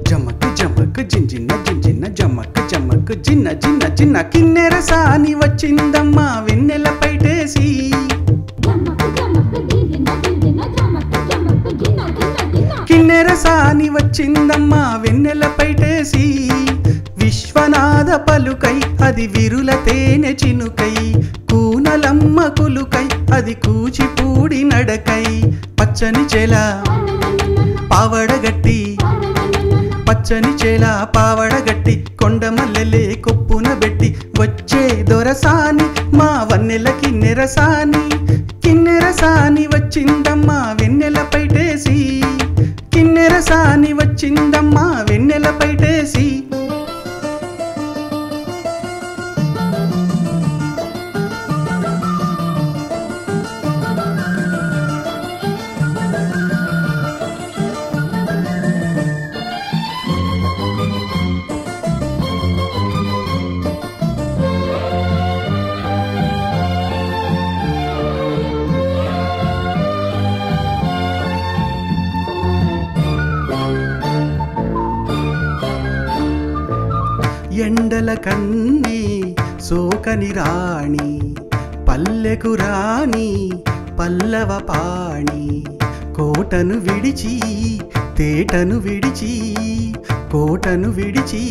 జమక్ జమక్ జింజిన్న జింజిన్న జమక్ జమక్ జిన్న జిన్న జిన్న కిన్నెర సాని వచ్చిందమ్మా వెన్నెల పైటేసి కిన్నెర సాని వచ్చిందమ్మా వెన్నెల పైటేసి విశ్వనాథ పలుకై అది విరుల తేనె చినుకై కూనలమ్మ కులుకై అది కూచిపూడి నడకై పచ్చని చెల పావడగట్టి పచ్చని చేల పావడగట్టి కొండమల్లెలే కొప్పున బెట్టి వచ్చే దొరసాని మా వన్నెల కిన్నెరసాని కిన్నెరసాని వచ్చిందమ్మా వెన్నెల పైటేసి కిన్నెరసాని వచ్చిందమ్మా వెన్నెల పైటేసి ఎండల కన్నీ సోకని రాణి పల్లెకు రాణి పల్లవ పాణి కోటను విడిచి తేటను విడిచి కోటను విడిచి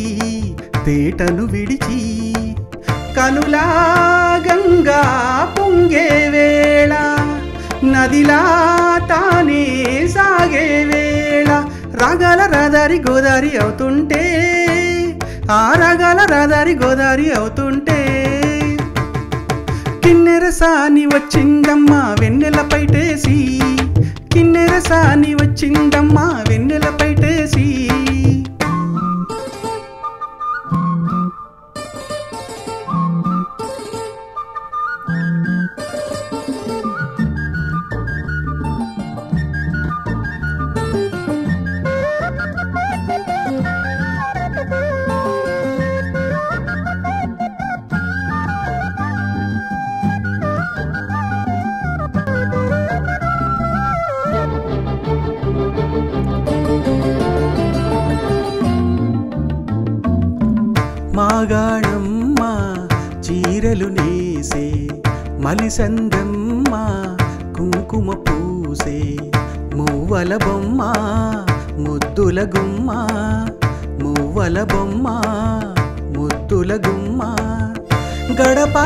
తేటను విడిచి కనులా గంగా పొంగే వేళ నదిలా తానే సాగే వేళ రాగాల రాదారి గోదారి అవుతుంటే ఆ రాగాల రాదారి గోదారి అవుతుంటే కిన్నెరసాని వచ్చిందమ్మా వెన్నెల పైటేసి కిన్నెరసాని వచ్చిందమ్మా వెన్నెల పైటేసి మాగాణమ్మ చీరలు నేసే మలిసందమ్మ కుంకుమ పూసే మువ్వల బొమ్మ ముద్దుల గుమ్మ మువ్వల బొమ్మ ముద్దుల గుమ్మ గడప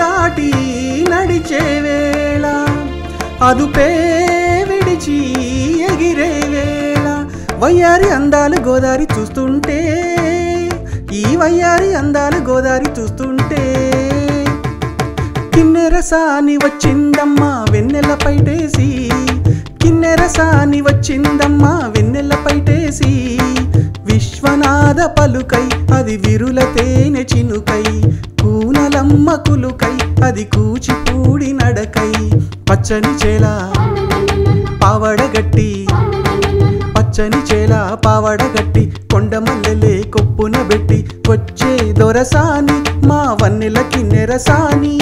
దాటి నడిచే వేళ అదుపే విడిచి ఎగిరే వేళ వయ్యారి అందాలు గోదారి చూస్తుంటే ఈ వయ్యారి అందాలు గోదారి చూస్తుంటే కిన్నెరసాని వచ్చిందమ్మా వెన్నెల పైటేసి కిన్నెరసాని వచ్చిందమ్మా వెన్నెల పైటేసి విశ్వనాథ పలుకై అది విరుల తేనె చినుకై కూనలమ్మ కులుకై అది కూచిపూడి నడకై పచ్చని చేల పావడగట్టి పచ్చని చేల పావడగట్టి కొండమల్లెలే కొప్పున బెట్టి వచ్చే దొరసాని మా వన్నెల కిన్నెరసాని.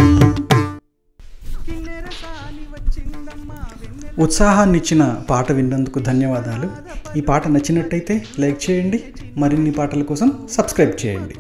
ఉత్సాహాన్నిచ్చిన పాట విన్నందుకు ధన్యవాదాలు. ఈ పాట నచ్చినట్టయితే లైక్ చేయండి. మరిన్ని పాటల కోసం సబ్స్క్రైబ్ చేయండి.